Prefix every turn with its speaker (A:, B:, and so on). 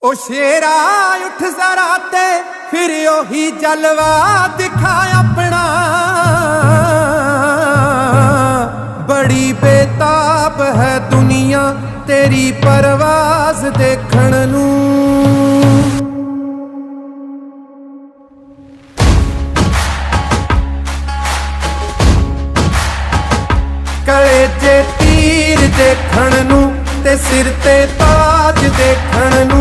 A: ओ शेरा उठ जरा ते फिर ओही जलवा दिखा अपना। बड़ी बेताब है दुनिया तेरी परवाज देखण नू। कलेजे तीर देखण नू ते सिर ते ताज देखण नू।